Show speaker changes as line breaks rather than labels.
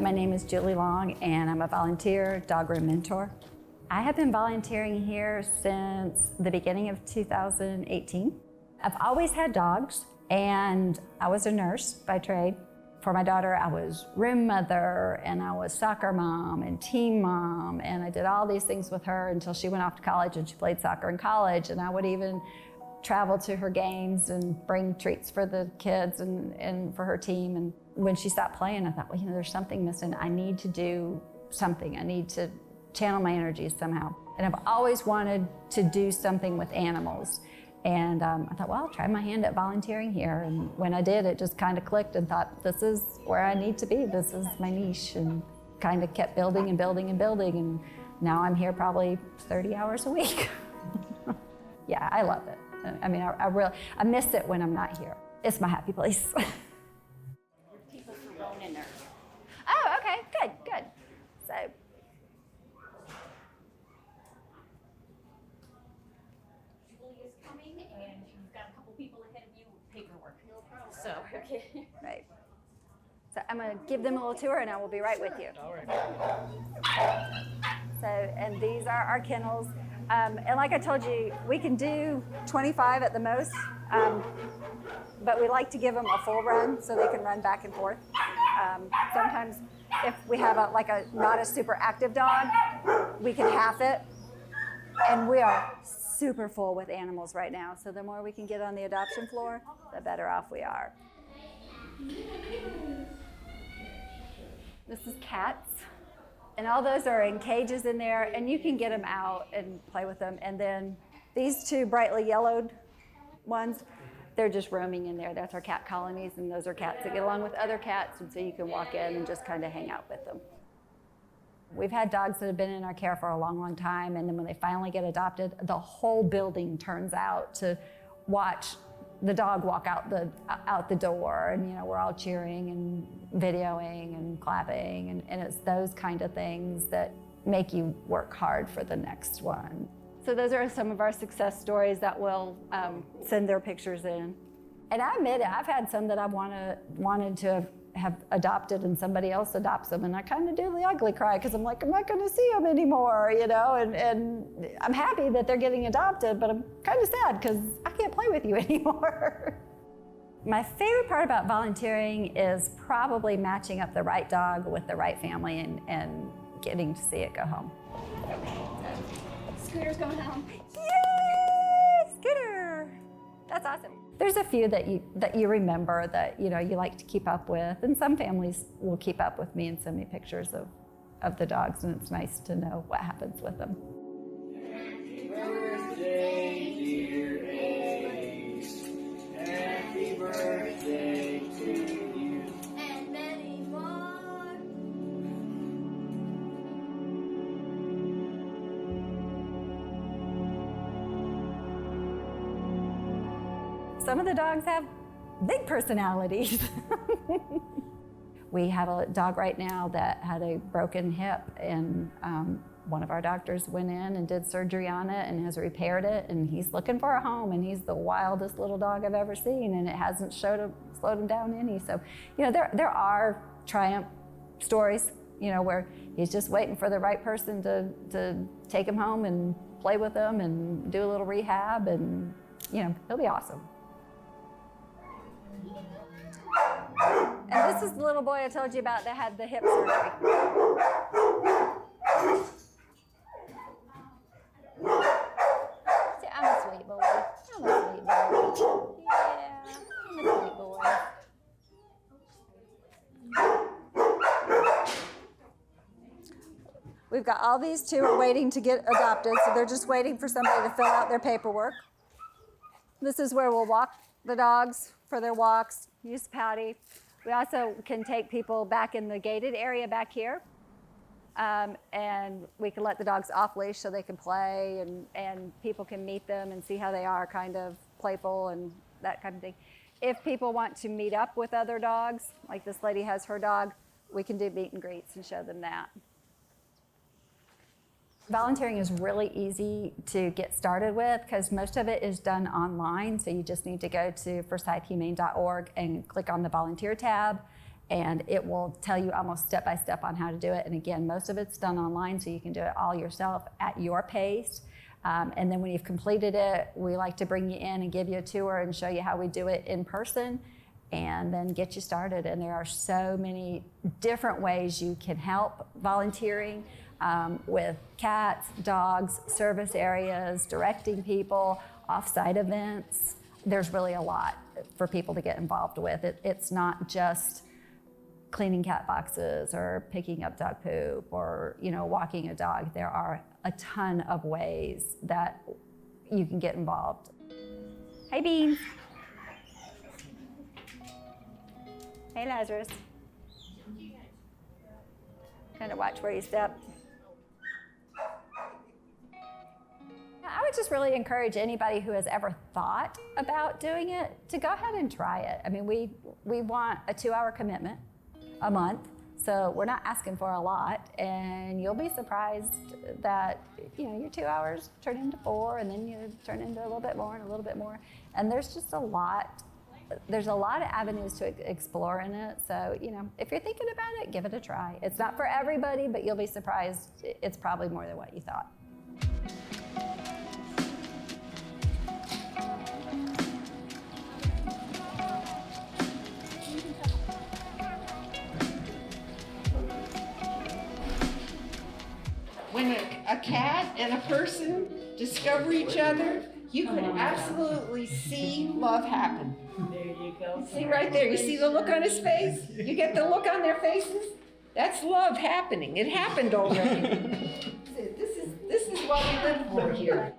My name is Julie Long, and I'm a volunteer dog room mentor. I have been volunteering here since the beginning of 2018. I've always had dogs, and I was a nurse by trade. For my daughter, I was room mother, and I was soccer mom and team mom, and I did all these things with her until she went off to college and she played soccer in college, and I would even travel to her games and bring treats for the kids and for her team. And when she stopped playing, I thought, well, there's something missing. I need to do something. I need to channel my energies somehow. And I've always wanted to do something with animals. And I thought, well, I'll try my hand at volunteering here. And when I did, it just kind of clicked and thought, this is where I need to be. This is my niche. And kind of kept building and building and building. And now I'm here probably 30 hours a week. Yeah, I love it. I mean, I miss it when I'm not here. It's my happy place.
People for Ronan are.
Oh, okay, good. So.
Julie is coming, and you've got a couple people ahead of you with paperwork. No problem. So, okay.
Right. So I'm gonna give them a little tour, and I will be right with you.
All right.
So, and these are our kennels. And like I told you, we can do 25 at the most, but we like to give them a full run so they can run back and forth. Sometimes if we have not a super active dog, we can half it. And we are super full with animals right now. So the more we can get on the adoption floor, the better off we are. This is cats. And all those are in cages in there, and you can get them out and play with them. And then these two brightly yellowed ones, they're just roaming in there. That's our cat colonies, and those are cats that get along with other cats, and so you can walk in and just kind of hang out with them. We've had dogs that have been in our care for a long, long time, and then when they finally get adopted, the whole building turns out to watch the dog walk out the door, and we're all cheering and videoing and clapping, and it's those kind of things that make you work hard for the next one. So those are some of our success stories that will send their pictures in. And I admit it, I've had some that I've wanted to have adopted, and somebody else adopts them, and I kind of do the ugly cry because I'm like, I'm not going to see them anymore, and I'm happy that they're getting adopted, but I'm kind of sad because I can't play with you anymore. My favorite part about volunteering is probably matching up the right dog with the right family and getting to see it go home.
Scooter's going home.
Yay, Scooter! That's awesome. There's a few that you remember that you like to keep up with, and some families will keep up with me and send me pictures of the dogs, and it's nice to know what happens with them.
Happy birthday, dear Ace. Happy birthday to you.
And many more.
Some of the dogs have big personalities. We have a dog right now that had a broken hip, and one of our doctors went in and did surgery on it and has repaired it, and he's looking for a home, and he's the wildest little dog I've ever seen, and it hasn't slowed him down any. So, there are triumph stories, where he's just waiting for the right person to take him home and play with him and do a little rehab, and he'll be awesome. And this is the little boy I told you about that had the hip surgery. See, I'm a sweet boy. I'm a sweet boy. Yeah, I'm a sweet boy. We've got all these two are waiting to get adopted, so they're just waiting for somebody to fill out their paperwork. This is where we'll walk the dogs for their walks, use Patty. We also can take people back in the gated area back here, and we can let the dogs off leash so they can play, and people can meet them and see how they are, kind of playful and that kind of thing. If people want to meet up with other dogs, like this lady has her dog, we can do meet and greets and show them that. Volunteering is really easy to get started with because most of it is done online. So you just need to go to firstsighthumane.org and click on the volunteer tab, and it will tell you almost step by step on how to do it. And again, most of it's done online, so you can do it all yourself at your pace. And then when you've completed it, we like to bring you in and give you a tour and show you how we do it in person, and then get you started. And there are so many different ways you can help volunteering with cats, dogs, service areas, directing people, off-site events. There's really a lot for people to get involved with. It's not just cleaning cat boxes or picking up dog poop or, you know, walking a dog. There are a ton of ways that you can get involved. Hey, Beans. Hey, Lazarus. Kind of watch where you step. I would just really encourage anybody who has ever thought about doing it to go ahead and try it. I mean, we want a 2-hour commitment a month, so we're not asking for a lot, and you'll be surprised that, you know, your 2 hours turn into 4, and then you turn into a little bit more and a little bit more. And there's just a lot. There's a lot of avenues to explore in it. So, you know, if you're thinking about it, give it a try. It's not for everybody, but you'll be surprised. It's probably more than what you thought.
When a cat and a person discover each other, you can absolutely see love happen.
There you go.
See right there, you see the look on his face? You get the look on their faces? That's love happening. It happened already. This is what we live for here.